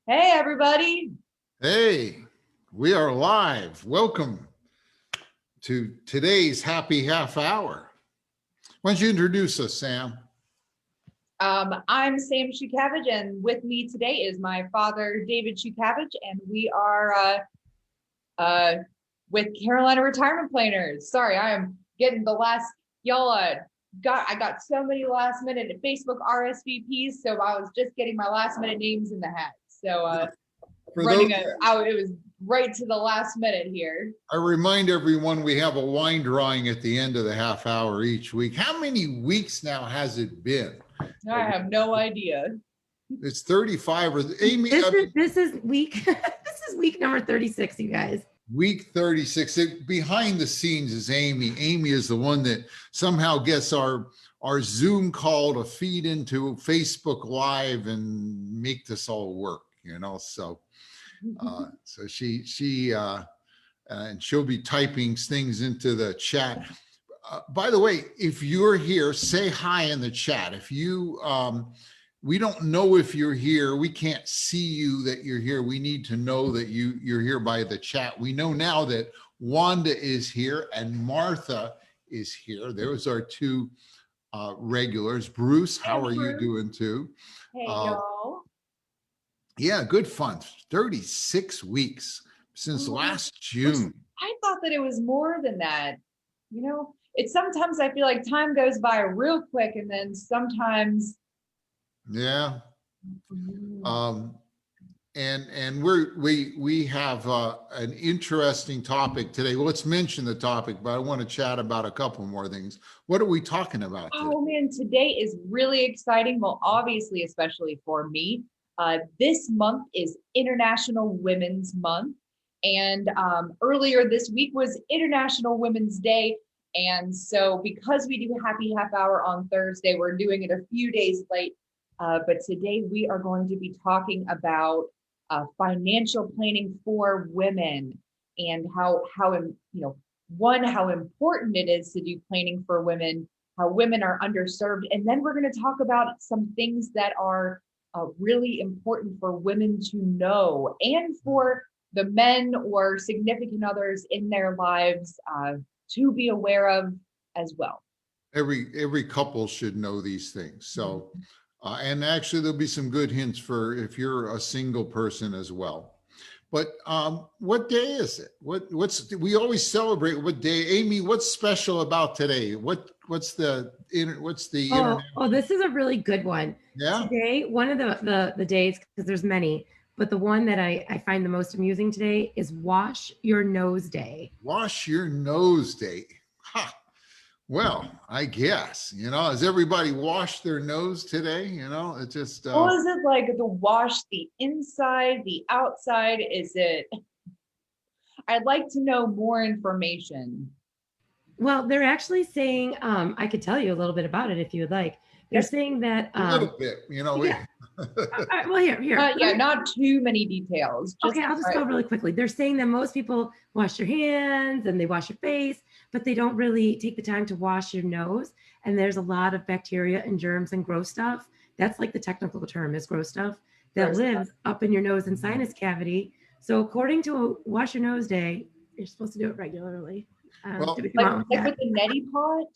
Hey, everybody. Hey, we are live. Welcome to today's happy half hour. Why don't you introduce us, Sam? I'm Sam Shukavage, and with me today is my father, David Shukavage, and we are with Carolina Retirement Planners. Sorry, I am getting the last, y'all I got so many last minute Facebook RSVPs, so I was just getting my last minute names in the hat. So it was right to the last minute here. I remind everyone we have a wine drawing at the end of the half hour each week. How many weeks now has it been? I have no idea. It's 35 or Amy. This is week this is week number 36, you guys. Week 36. Behind the scenes is Amy. Amy is the one that somehow gets our Zoom call to feed into Facebook Live and make this all work, so and she'll be typing things into the chat. By the way, if you're here, say hi in the chat. If you, we don't know if you're here. We can't see you that you're here. We need to know that you're here by the chat. We know now that Wanda is here and Martha is here. There's our two regulars. Bruce, how are you doing too? Hey, y'all. Yeah, good fun. 36 weeks since last June. I thought that it was more than that. It's sometimes I feel like time goes by real quick, and then sometimes. Yeah. And we have an interesting topic today. Well, let's mention the topic, but I want to chat about a couple more things. What are we talking about today? Oh man, today is really exciting. Well, obviously, especially for me. This month is International Women's Month. And earlier this week was International Women's Day. And so because we do Happy Half Hour on Thursday, we're doing it a few days late. But today we are going to be talking about financial planning for women and how important it is to do planning for women, how women are underserved. And then we're going to talk about some things that are really important for women to know and for the men or significant others in their lives to be aware of as well. Every couple should know these things. So, and actually there'll be some good hints for if you're a single person as well. But what day is it? We always celebrate what day. Amy, what's special about today? What's the internet? Oh, this is a really good one. Yeah. Today, one of the days, because there's many, but the one that I find the most amusing today is Wash Your Nose Day. Wash Your Nose Day. Ha. Well, I guess, has everybody washed their nose today? It just. Well, is it like to wash the inside, the outside? Is it? I'd like to know more information. Well, they're actually saying, I could tell you a little bit about it if you would like. They're saying that a little bit, Yeah. Well, here. Yeah, not too many details. Okay, I'll just go really quickly. They're saying that most people wash their hands and they wash your face, but they don't really take the time to wash your nose. And there's a lot of bacteria and germs and gross stuff. That's like the technical term is gross stuff that lives up in your nose and sinus cavity. So according to Wash Your Nose Day, you're supposed to do it regularly. Like with the neti pot?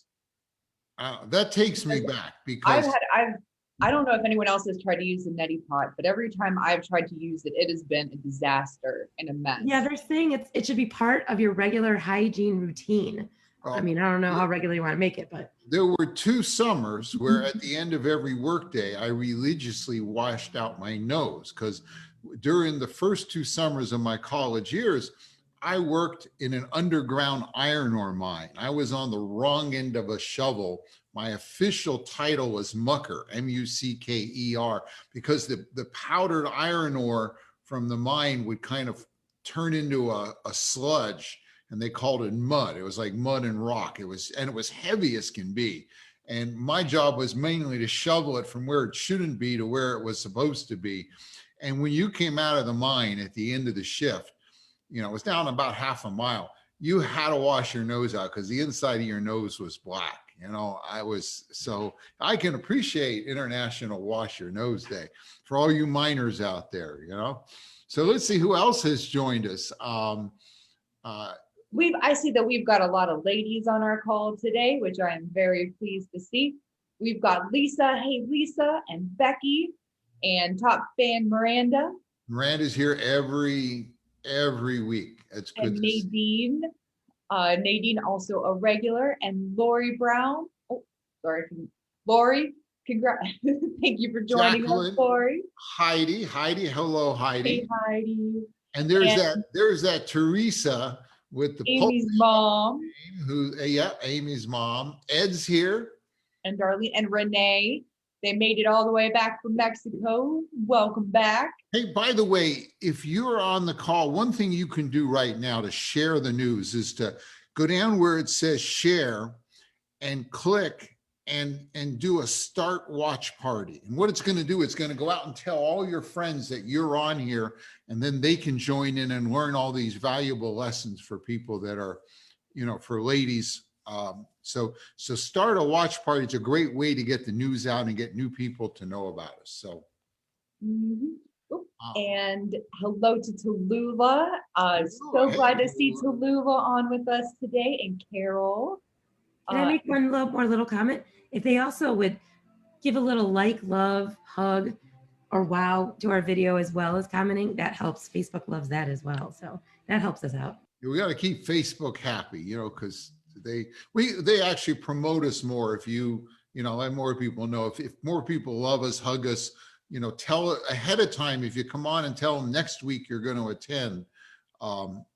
That takes me back because I don't know if anyone else has tried to use the neti pot, but every time I've tried to use it, it has been a disaster and a mess. Yeah, they're saying it should be part of your regular hygiene routine. I mean, I don't know how regular you want to make it, but there were 2 summers where at the end of every workday, I religiously washed out my nose because during the first 2 summers of my college years, I worked in an underground iron ore mine. I was on the wrong end of a shovel. My official title was mucker, M-U-C-K-E-R, because the powdered iron ore from the mine would kind of turn into a sludge, and they called it mud. It was like mud and rock. It was heavy as can be. And my job was mainly to shovel it from where it shouldn't be to where it was supposed to be. And when you came out of the mine at the end of the shift, it was down about half a mile. You had to wash your nose out because the inside of your nose was black. You know, so I can appreciate International Wash Your Nose Day for all you minors out there, you know. So let's see who else has joined us. Uh, I see that we've got a lot of ladies on our call today, which I am very pleased to see. We've got Lisa, hey Lisa, and Becky, and top fan Miranda, Miranda's here every week. It's good and to see. Nadine. Nadine also a regular, and Lori Brown. Oh, sorry, Lori. Congrats! Thank you for joining us, Jacqueline, Lori. Heidi, hello, Hey Heidi. Heidi. And And there's that Teresa with the Polish Amy's mom, name, who, yeah, Amy's mom. Ed's here. and Darlene, and Renee. They made it all the way back from Mexico. Welcome back. Hey, by the way, if you're on the call, one thing you can do right now to share the news is to go down where it says share and click and do a start watch party. And what it's going to do, it's going to go out and tell all your friends that you're on here, and then they can join in and learn all these valuable lessons for people that are, you know, for ladies. So start a watch party. It's a great way to get the news out and get new people to know about us. So. Mhm. Oop. And hello to Tallulah. So Hey, glad to see Tallulah. Tallulah on with us today, and Carol. Can I make one little comment? If they also would give a little like, love, hug, or wow to our video as well as commenting, that helps. Facebook loves that as well. So that helps us out. We got to keep Facebook happy, you know, because they actually promote us more if you know, let more people know. If more people love us, hug us, you know, tell ahead of time. If you come on and tell them next week you're going to attend,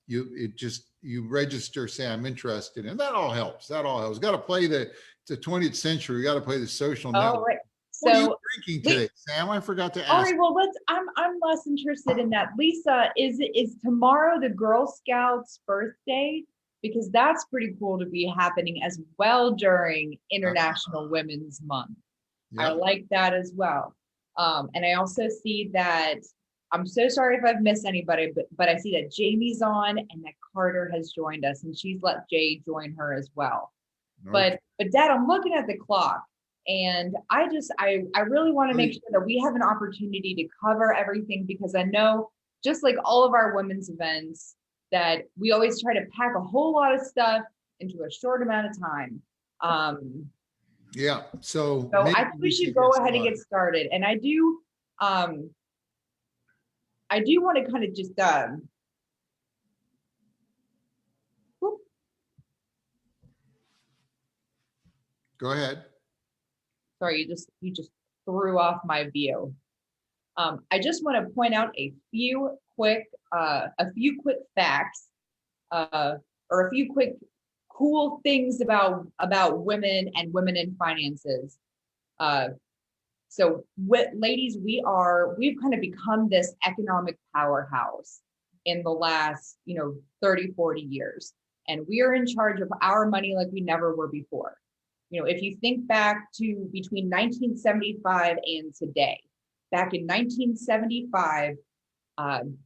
you register, say I'm interested, and that all helps. Got to play the 20th century. We got to play the social network. All right. What are you So drinking today, Sam? I forgot to all ask. right, well, I'm less interested in that. Lisa, is tomorrow the Girl Scouts birthday? Because that's pretty cool to be happening as well during International Women's Month. I Yeah. like that as well. And I also see that, I'm so sorry if I've missed anybody, but I see that Jamie's on and that Carter has joined us, and she's let Jay join her as well. Okay. But Dad, I'm looking at the clock, and I really want to make sure that we have an opportunity to cover everything, because I know, just like all of our women's events, that we always try to pack a whole lot of stuff into a short amount of time. Yeah. So So I think we should go ahead and get started. And I do want to kind of just whoop. Go ahead. Sorry, you just threw off my view. I just want to point out a few quick facts, or a few quick cool things about women and women in finances. So ladies, we've kind of become this economic powerhouse in the last, 30, 40 years. And we are in charge of our money like we never were before. If you think back to between 1975 and today, back in 1975,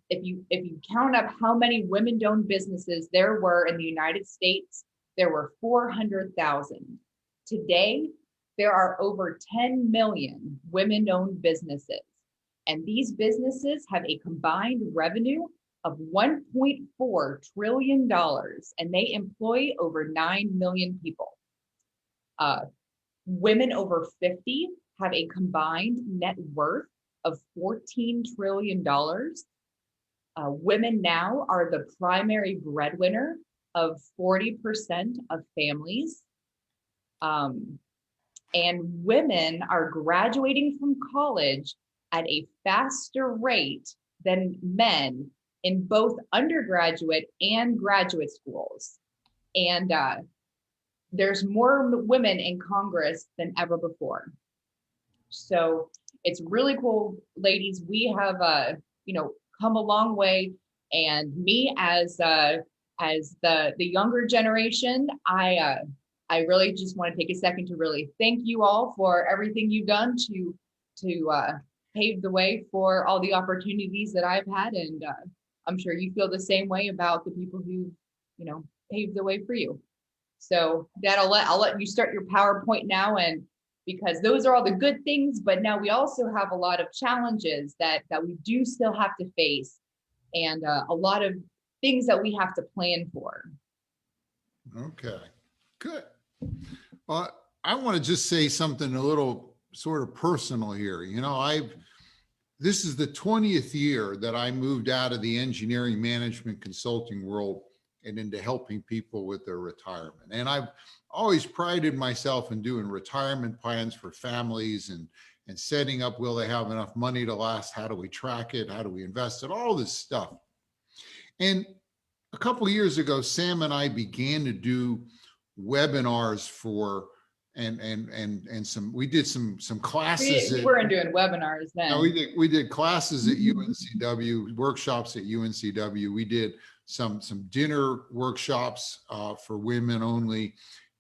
if you count up how many women-owned businesses there were in the United States, there were 400,000. Today, there are over 10 million women-owned businesses, and these businesses have a combined revenue of $1.4 trillion, and they employ over 9 million people. Women over 50 have a combined net worth of $14 trillion. Women now are the primary breadwinner of 40% of families. And women are graduating from college at a faster rate than men in both undergraduate and graduate schools. And there's more women in Congress than ever before. So it's really cool, ladies. We have, come a long way. And me as the younger generation, I really just want to take a second to really thank you all for everything you've done to pave the way for all the opportunities that I've had. And I'm sure you feel the same way about the people who, paved the way for you. So I'll let you start your PowerPoint now, and because those are all the good things, but now we also have a lot of challenges that we do still have to face, and a lot of things that we have to plan for. Okay, good. Well, I want to just say something a little sort of personal here. You know, this is the 20th year that I moved out of the engineering management consulting world and into helping people with their retirement. And I've always prided myself in doing retirement plans for families and setting up, will they have enough money to last? How do we track it? How do we invest it? All this stuff. And a couple of years ago, Sam and I began to do webinars for we did some classes. We weren't doing webinars then. No, we did classes at UNCW, workshops at UNCW. We did some dinner workshops for women only.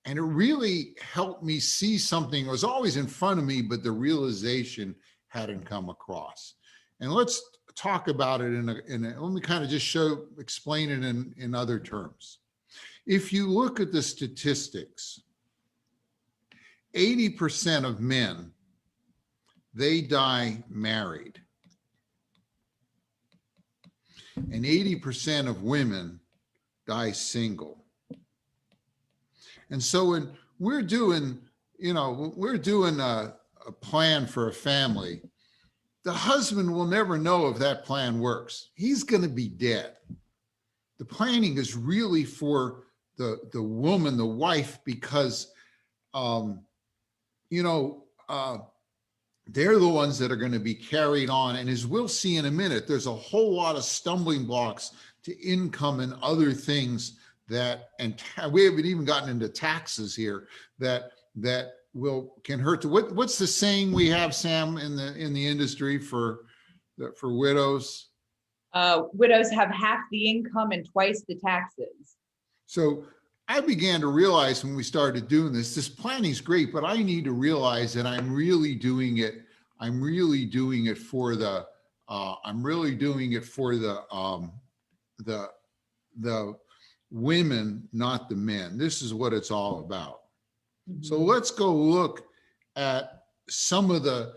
And it really helped me see something that was always in front of me, but the realization hadn't come across. And let's talk about it let me kind of just explain it in other terms. If you look at the statistics, 80% of men, they die married. And 80% of women die single. And so when we're doing a plan for a family, the husband will never know if that plan works. He's going to be dead. The planning is really for the woman, the wife, because they're the ones that are going to be carried on. And as we'll see in a minute, there's a whole lot of stumbling blocks to income and other things and we haven't even gotten into taxes here that can hurt. What's the saying we have, Sam, in the industry for widows? Widows have half the income and twice the taxes. So I began to realize when we started doing this planning is great, but I need to realize that I'm really doing it for the women, not the men. This is what it's all about. Mm-hmm. So let's go look at some of the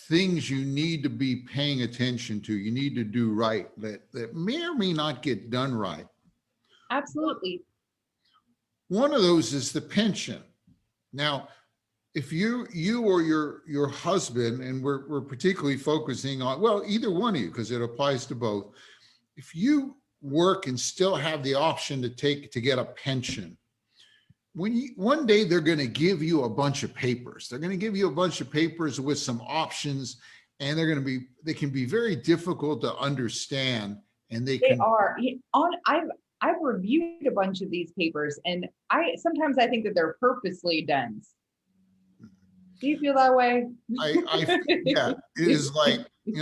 things you need to be paying attention to, you need to do right, that may or may not get done right. Absolutely. One of those is the pension. Now, if you or your husband, and we're particularly focusing on, well, either one of you, because it applies to both, if you work and still have the option to get a pension, one day they're going to give you a bunch of papers. They're going to give you a bunch of papers with some options, and they can be very difficult to understand. And I've reviewed a bunch of these papers, and sometimes I think that they're purposely dense. Do you feel that way? Yeah, it is like, I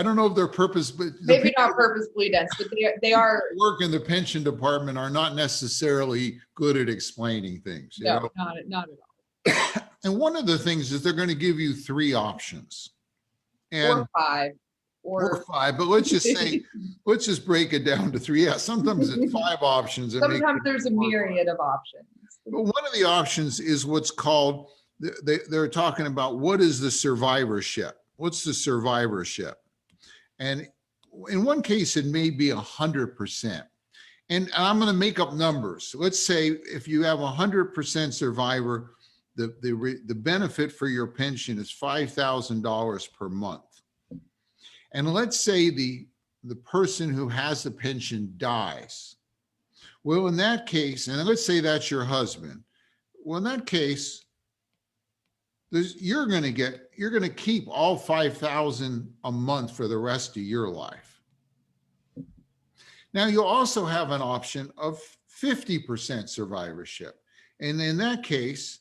don't know if they're but maybe not purposefully dense, but they are. Work in the pension department are not necessarily good at explaining things. No, not at all. And one of the things is they're going to give you 3 options, or 5. Or 5, but let's just break it down to 3. Yeah, sometimes it's 5 options. Sometimes there's a myriad of options. But one of the options is what's called, they're talking about, what is the survivorship? What's the survivorship? And in one case, it may be 100%. And I'm going to make up numbers. Let's say if you have 100% survivor, the benefit for your pension is $5,000 per month. And let's say the person who has the pension dies. Well, in that case, and let's say that's your husband. Well, in that case, you're going to keep all $5,000 a month for the rest of your life. Now, you'll also have an option of 50% survivorship. And in that case,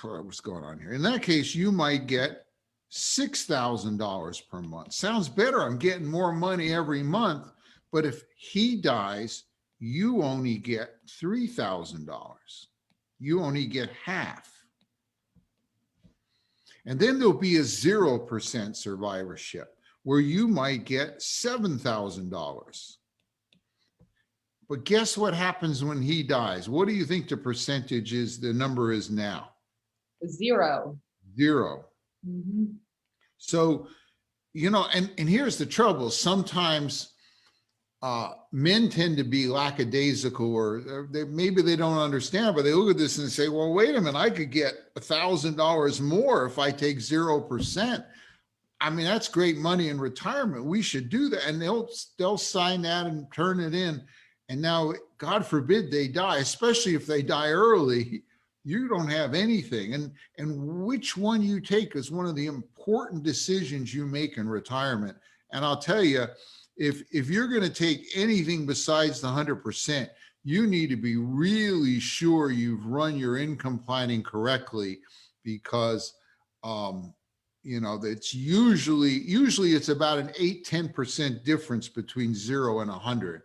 what's going on here? In that case, you might get $6,000 per month. Sounds better. I'm getting more money every month. But if he dies, you only get $3,000. You only get half. And then there'll be a 0% survivorship where you might get $7,000. But guess what happens when he dies? What do you think the percentage is, the number is now? 0. 0. Mhm. So, and here's the trouble. Sometimes men tend to be lackadaisical, or maybe they don't understand, but they look at this and say, well, wait a minute, I could get $1,000 more if I take 0%. I mean, that's great money in retirement. We should do that. And they'll sign that and turn it in. And now, God forbid they die, especially if they die early, you don't have anything. And which one you take is one of the important decisions you make in retirement. And I'll tell you, if you're going to take anything besides the 100%, you need to be really sure you've run your income planning correctly, because that's usually it's about an 8-10% difference between 0 and 100.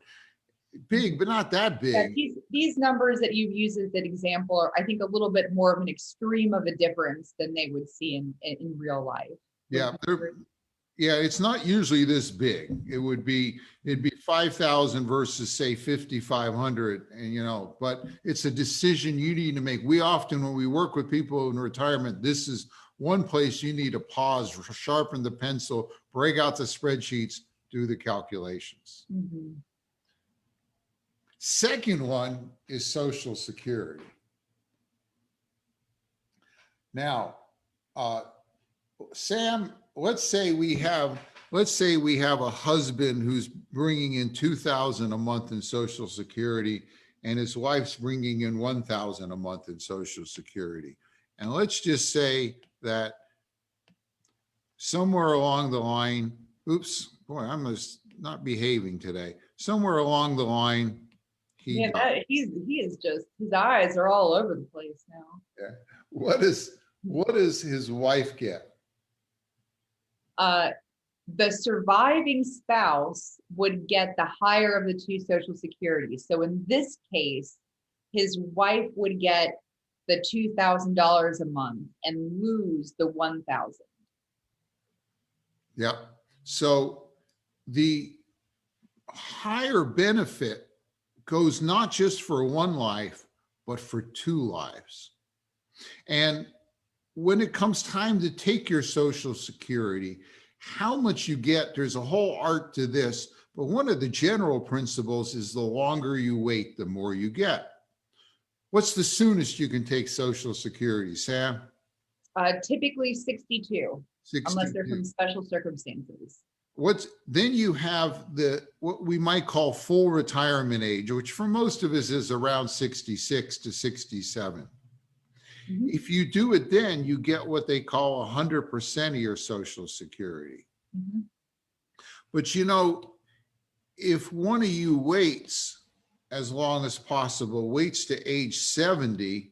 Big, but not that big. Yeah, these numbers that you've used as an example are, I think, a little bit more of an extreme of a difference than they would see in real life. Yeah, it's not usually this big. It'd be 5,000 versus say 5,500, and but it's a decision you need to make. We often, when we work with people in retirement, this is one place you need to pause, sharpen the pencil, break out the spreadsheets, do the calculations. Mm-hmm. Second one is Social Security. Now, Sam, let's say we have a husband who's bringing in $2,000 a month in Social Security, and his wife's bringing in $1,000 a month in Social Security. And let's just say that somewhere along the line, oops, boy, I'm just not behaving today. Somewhere along the line, he is just, his eyes are all over the place now. Yeah. What does his wife get? The surviving spouse would get the higher of the two Social Securities. So in this case, his wife would get the $2,000 a month and lose the $1,000. Yeah. So the higher benefit goes not just for one life, but for 2 lives. And when it comes time to take your Social Security, how much you get, there's a whole art to this, but one of the general principles is the longer you wait, the more you get. What's the soonest you can take Social Security, Sam? Typically 62, 62. Unless there's some special circumstances. Then you have what we might call full retirement age, which for most of us is around 66 to 67. Mm-hmm. If you do it then, you get what they call 100% of your Social Security. Mm-hmm. But if one of you waits as long as possible, waits to age 70,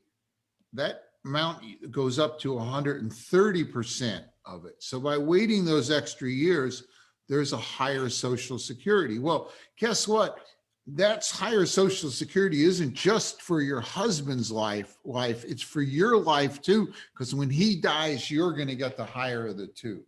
that amount goes up to 130% of it. So by waiting those extra years, there's a higher Social Security. Well, guess what? That's higher Social Security isn't just for your husband's life, it's for your life too, because when he dies, you're going to get the higher of the two.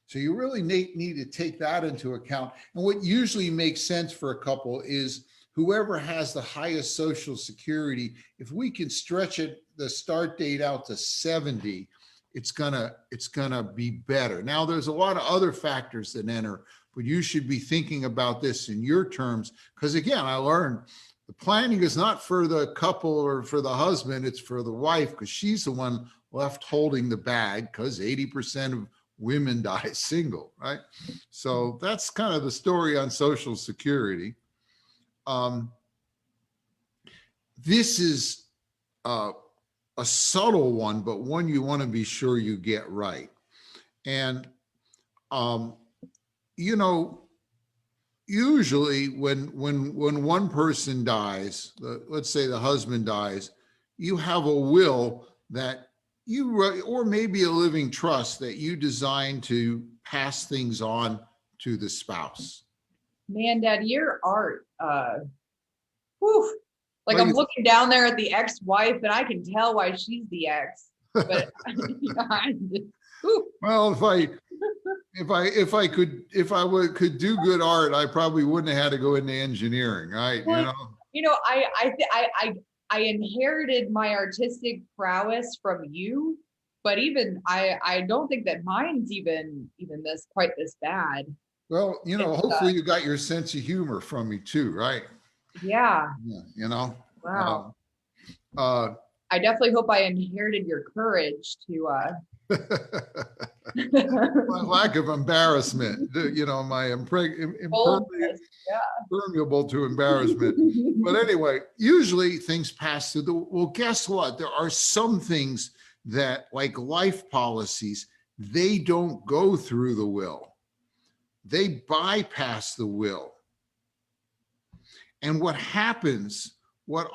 So you really need to take that into account. And what usually makes sense for a couple is whoever has the highest Social Security, if we can stretch the start date out to 70, it's gonna be better. Now, there's a lot of other factors that enter, but you should be thinking about this in your terms, because again, I learned the planning is not for the couple or for the husband, it's for the wife, because she's the one left holding the bag, because 80% of women die single, right? So that's kind of the story on Social Security. This is a subtle one, but one you want to be sure you get right. And, usually when one person dies, let's say the husband dies, you have a will that or maybe a living trust that you design to pass things on to the spouse. Man, Dad, your art, like I'm looking down there at the ex-wife, and I can tell why she's the ex. But well, if I could do good art, I probably wouldn't have had to go into engineering, right? I inherited my artistic prowess from you, but even I don't think that mine's even this quite this bad. Well, It's hopefully you got your sense of humor from me too, right? yeah. Yeah. Wow. Uh, I definitely hope I inherited your courage to my lack of embarrassment, my boldness. Yeah. impermeable to embarrassment. But anyway, usually things pass through well, guess what? There are some things that, like life policies, they don't go through the will. They bypass the will. And what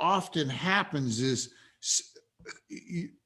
often happens is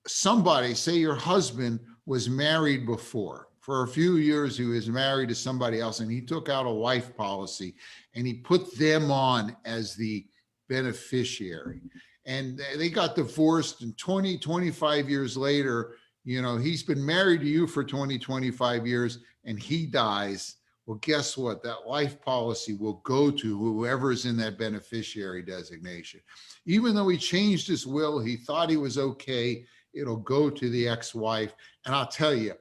somebody, say your husband was married before. For a few years, he was married to somebody else, and he took out a life policy and he put them on as the beneficiary. And they got divorced, and 20, 25 years later, he's been married to you for 20, 25 years, and he dies. Well, guess what? That life policy will go to whoever's in that beneficiary designation. Even though he changed his will, he thought he was okay, it'll go to the ex-wife. And I'll tell you,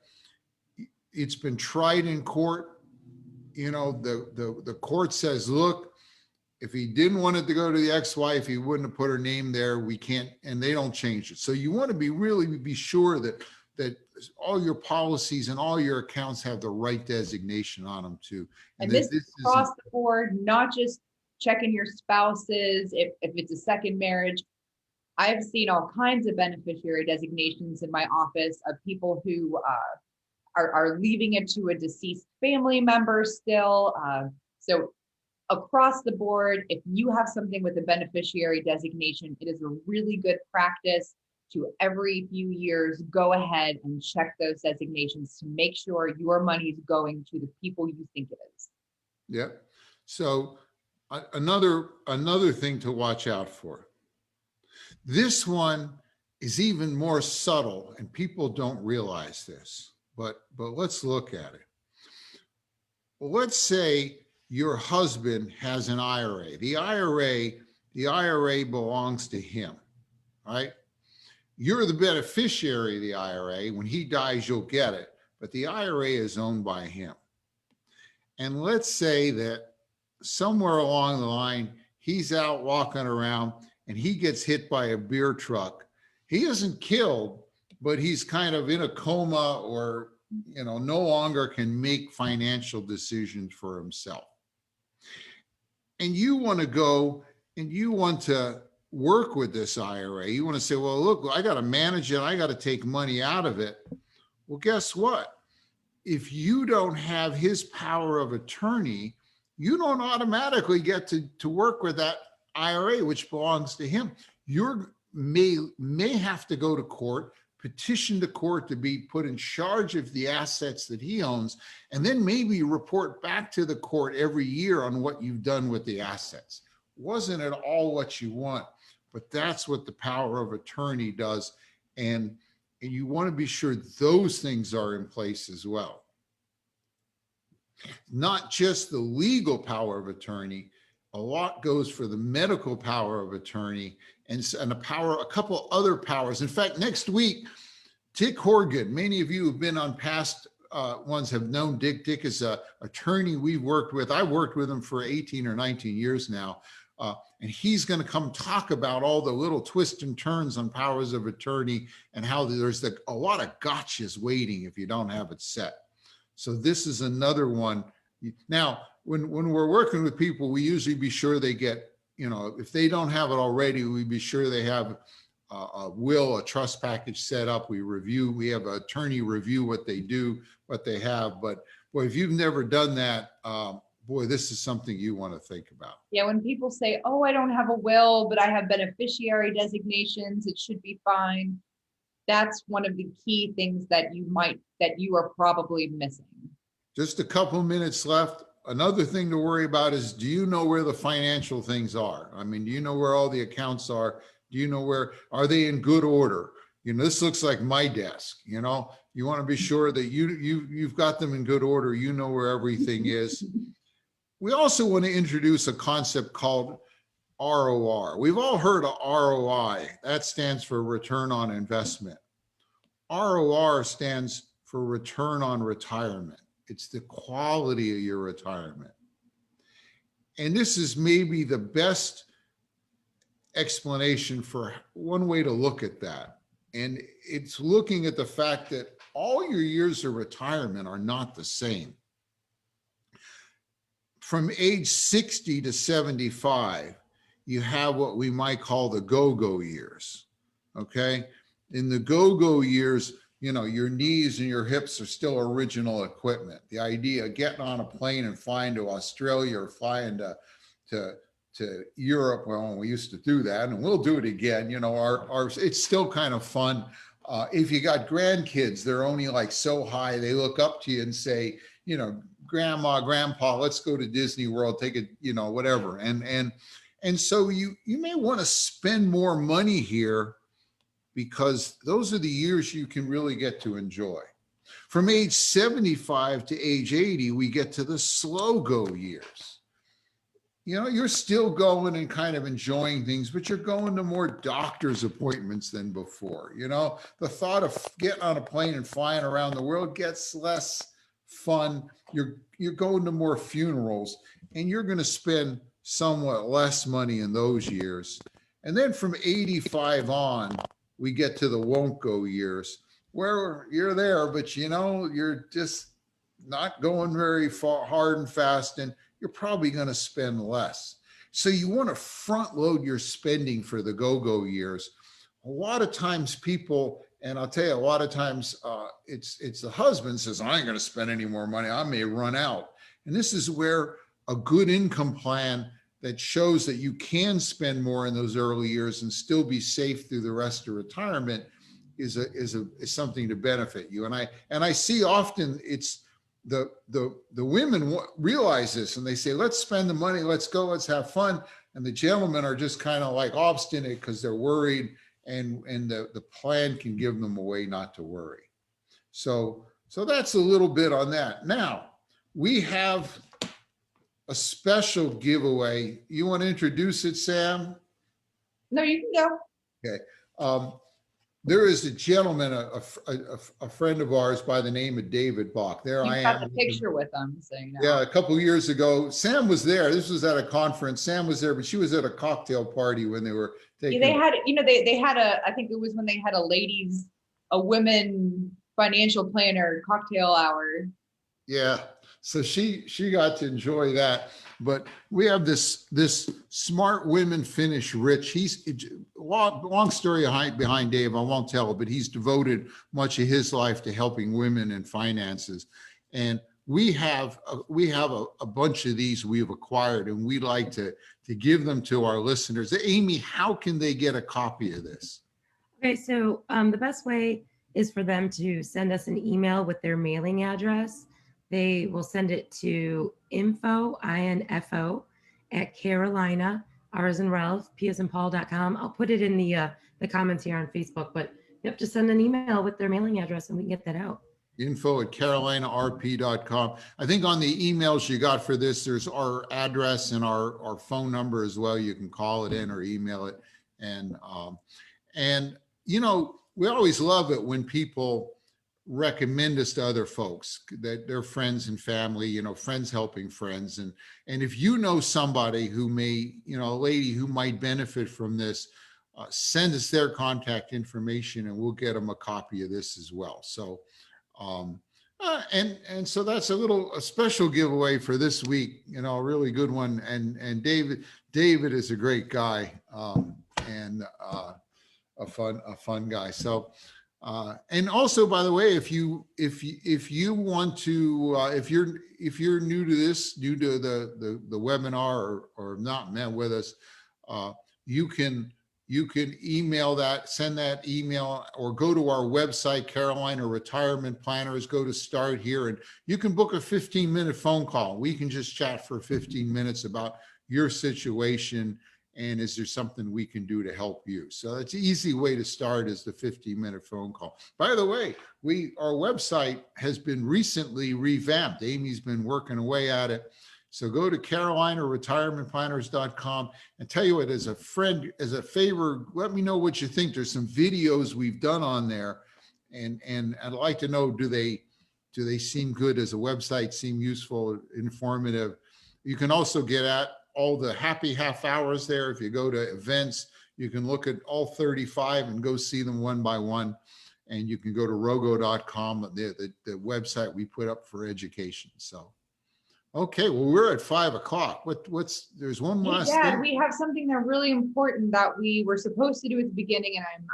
it's been tried in court. The court says, look, if he didn't want it to go to the ex-wife, he wouldn't have put her name there. We can't, and they don't change it. So you want to really be sure that all your policies and all your accounts have the right designation on them too. And this is across the board, not just checking your spouses if it's a second marriage. I've seen all kinds of beneficiary designations in my office of people who are leaving it to a deceased family member still. So across the board, if you have something with a beneficiary designation, it is a really good practice to every few years go ahead and check those designations to make sure your money is going to the people you think it is. Yeah. So another thing to watch out for. This one is even more subtle, and people don't realize this, but let's look at it. Well, let's say your husband has an IRA. The IRA belongs to him, right? You're the beneficiary of the IRA. When he dies, you'll get it, but the IRA is owned by him. And let's say that somewhere along the line, he's out walking around and he gets hit by a beer truck. He isn't killed, but he's kind of in a coma or, no longer can make financial decisions for himself. And you want to go and you want to work with this IRA. You want to say, well, look, I got to manage it. I got to take money out of it. Well, guess what? If you don't have his power of attorney, you don't automatically get to work with that IRA, which belongs to him. You may have to go to court, petition the court to be put in charge of the assets that he owns, and then maybe report back to the court every year on what you've done with the assets. Wasn't it all what you want? But that's what the power of attorney does. And you want to be sure those things are in place as well. Not just the legal power of attorney, a lot goes for the medical power of attorney and a couple other powers. In fact, next week, Dick Horgan, many of you who've been on past ones have known Dick. Dick is an attorney we've worked with. I've worked with him for 18 or 19 years now. And he's going to come talk about all the little twists and turns on powers of attorney and how there's a lot of gotchas waiting if you don't have it set. So this is another one. Now, when we're working with people, we usually be sure they get, if they don't have it already, we be sure they have a trust package set up. We have an attorney review what they do, what they have. But boy, if you've never done that, boy, this is something you want to think about. Yeah, when people say, oh, I don't have a will, but I have beneficiary designations, it should be fine. That's one of the key things that you are probably missing. Just a couple minutes left. Another thing to worry about is, do you know where the financial things are? I mean, do you know where all the accounts are? Do you know are they in good order? This looks like my desk, you want to be sure that you've got them in good order. You know where everything is. We also want to introduce a concept called ROR. We've all heard of ROI. That stands for return on investment. ROR stands for return on retirement. It's the quality of your retirement. And this is maybe the best explanation for one way to look at that. And it's looking at the fact that all your years of retirement are not the same. From age 60 to 75, you have what we might call the go-go years, okay? In the go-go years, you know, your knees and your hips are still original equipment. The idea of getting on a plane and flying to Australia or flying to Europe, well, we used to do that, and we'll do it again. You know, it's still kind of fun. If you got grandkids, they're only like so high, they look up to you and say, you know, grandma, grandpa, let's go to Disney World, take it, you know, whatever. And so you may want to spend more money here because those are the years you can really get to enjoy. From age 75 to age 80, we get to the slow go years. You know, you're still going and kind of enjoying things, but you're going to more doctor's appointments than before. You know, the thought of getting on a plane and flying around the world gets less fun. You're going to more funerals, and you're going to spend somewhat less money in those years. And then from 85 on, we get to the won't go years where you're there, but you know, you're just not going very far, hard and fast, and you're probably going to spend less. So you want to front load your spending for the go-go years. A lot of times people, and I'll tell you, a lot of times it's the husband says, I ain't going to spend any more money. I may run out. And this is where a good income plan that shows that you can spend more in those early years and still be safe through the rest of retirement is something to benefit you. And I see often it's the women realize this and they say, let's spend the money, let's go, let's have fun. And the gentlemen are just kind of like obstinate because they're worried, and the plan can give them a way not to worry. So that's a little bit on that. Now we have a special giveaway. You want to introduce it, Sam? No, you can go. Okay. There is a gentleman, a friend of ours by the name of David Bach. There I am. Got the picture with them, so you know. Yeah, a couple of years ago, Sam was there. This was at a conference. Sam was there, but she was at a cocktail party when they were taking. Yeah, they had, you know, they had I think it was when they had a women financial planner cocktail hour. Yeah. So she got to enjoy that. But we have this smart women finish rich. He's long story behind Dave. I won't tell it, but he's devoted much of his life to helping women in finances. And we have a bunch of these we've acquired, and we'd like to give them to our listeners. Amy, how can they get a copy of this? Okay, so the best way is for them to send us an email with their mailing address. They will send it to info, I-N-F-O, at Carolina, R as in Ralph, P as in Paul.com. I'll put it in the comments here on Facebook, but yep, just send an email with their mailing address and we can get that out. Info at carolinarp.com. I think on the emails you got for this, there's our address and our phone number as well. You can call it in or email it. And you know, we always love it when people recommend us to other folks, that they're friends and family, you know, friends helping friends. And if you know somebody who may, you know, a lady who might benefit from this, send us their contact information and we'll get them a copy of this as well. So, and so that's a special giveaway for this week, you know, a really good one. And David is a great guy, and a fun guy. So, and also, by the way, if you want to, if you're new to this, new to the webinar, or not met with us, you can email that, send that email, or go to our website, Carolina Retirement Planners. Go to Start Here, and you can book a 15-minute phone call. We can just chat for 15 minutes about your situation. And is there something we can do to help you? So it's an easy way to start, is the 15-minute phone call. By the way, our website has been recently revamped. Amy's been working away at it. So go to carolinaretirementplanners.com, and tell you what, as a friend, as a favor, let me know what you think. There's some videos we've done on there, and I'd like to know, do they seem good as a website, seem useful, informative? You can also get at all the happy half hours there. If you go to events, you can look at all 35 and go see them one by one. And you can go to rogo.com, the website we put up for education. So, okay, well, we're at 5 o'clock. There's one Hey, last Dad, thing. we have something that really important that we were supposed to do at the beginning, and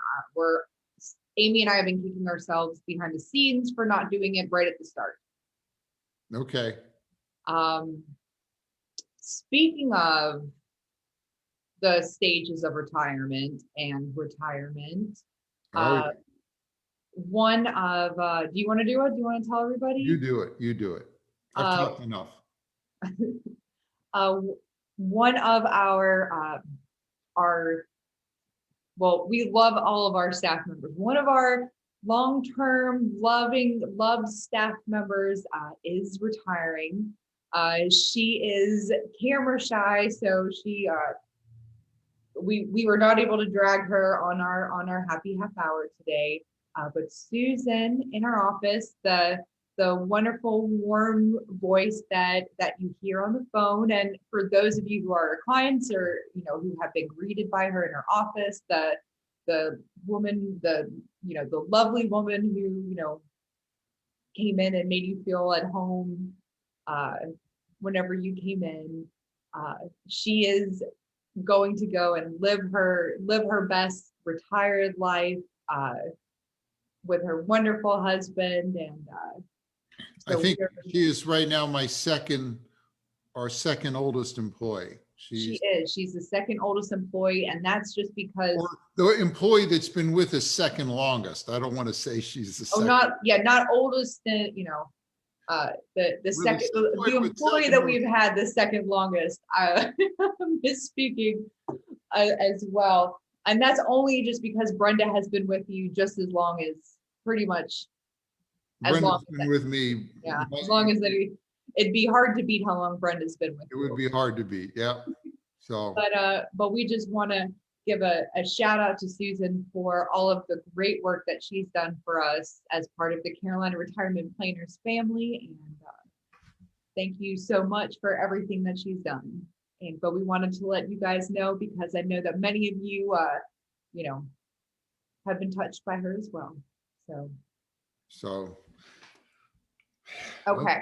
Amy and I have been kicking ourselves behind the scenes for not doing it right at the start. Okay. Speaking of the stages of retirement and retirement, Oh, yeah. one of, do you want to do it? Do you want to tell everybody? You do it. You do it. I've talked enough. One of well, we love all of our staff members. One of our long-term loved staff members is retiring. She is camera shy, so we were not able to drag her on our happy half hour today. But Susan in our office, the wonderful warm voice that you hear on the phone, and for those of you who are clients or who have been greeted by her in her office, the woman, the lovely woman who came in and made you feel at home whenever you came in. She is going to go and live her best retired life with her wonderful husband, and I think she is right now our second oldest employee. She's the second oldest employee, and that's just because the employee that's been with us second longest. I don't want to say she's the second. Not oldest, the second, the employee that we've had the second longest. Misspeaking as well, and that's only just because Brenda has been with you just as long as pretty much as long as been with me. Yeah, as long as it'd be hard to beat how long Brenda's been with you. It would be hard to beat, yeah. So, but we just want to give a shout out to Susan for all of the great work that she's done for us as part of the Carolina Retirement Planners family, and thank you so much for everything that she's done. But we wanted to let you guys know, because I know that many of you have been touched by her as well. So okay.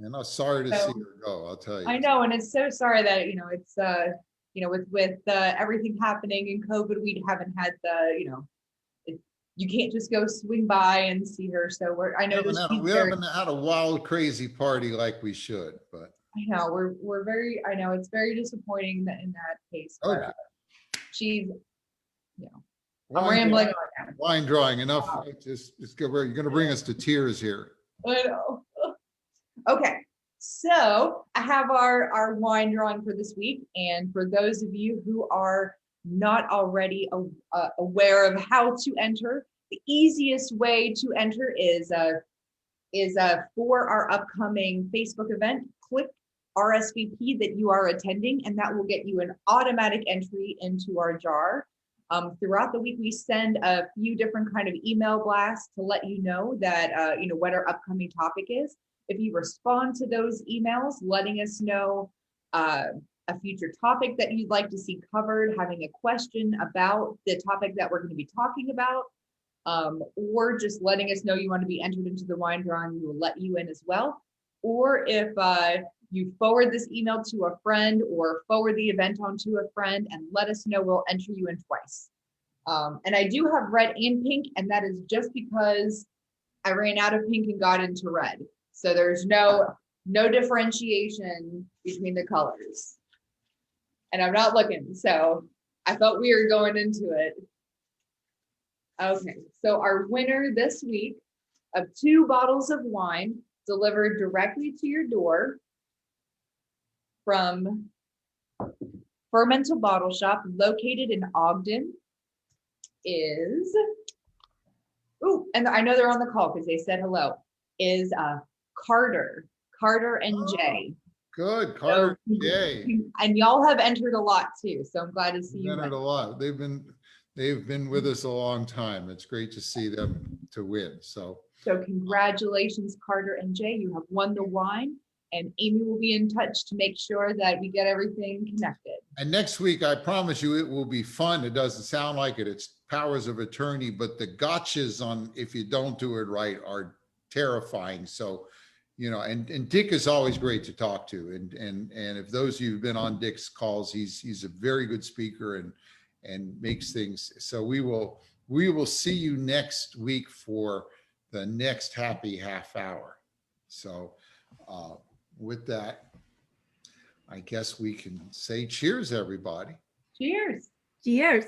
And I'm sorry to see her go, I'll tell you. I know, and it's so sorry that it's with everything happening in COVID, we haven't had you can't just go swing by and see her. So we haven't had a wild, crazy party like we should, but I know I know it's very disappointing in that case. But she's I'm rambling on now. Wine drawing enough. Just go. You're going to bring us to tears here. I know. Okay, so I have our wine drawing for this week, and for those of you who are not already aware of how to enter, the easiest way to enter is for our upcoming Facebook event. Click RSVP that you are attending, and that will get you an automatic entry into our jar. Throughout the week, we send a few different kind of email blasts to let you know that what our upcoming topic is. If you respond to those emails, letting us know a future topic that you'd like to see covered, having a question about the topic that we're going to be talking about, or just letting us know you want to be entered into the wine drawing, we will let you in as well. Or if you forward this email to a friend or forward the event on to a friend and let us know, we'll enter you in twice. And I do have red and pink, and that is just because I ran out of pink and got into red. So there's no differentiation between the colors. And I'm not looking, so I felt weird going into it. Okay, so our winner this week of 2 bottles of wine delivered directly to your door from Fermental Bottle Shop, located in Ogden, is, and I know they're on the call because they said hello, is Carter and Jay. Good, Carter, So, yay. and y'all have entered a lot too, so I'm glad to see We've you. entered a win. lot. They've been with us a long time. It's great to see them to win. So So congratulations, Carter and Jay. You have won the wine, and Amy will be in touch to make sure that we get everything connected. and next week, I promise you, it will be fun. It doesn't sound like it. It's powers of attorney, but the gotchas on if you don't do it right are terrifying. So, you know, and Dick is always great to talk to. And if those of you who've been on Dick's calls, he's a very good speaker and makes things. So we will see you next week for the next happy half hour. So with that, I guess we can say cheers, everybody. Cheers. Cheers.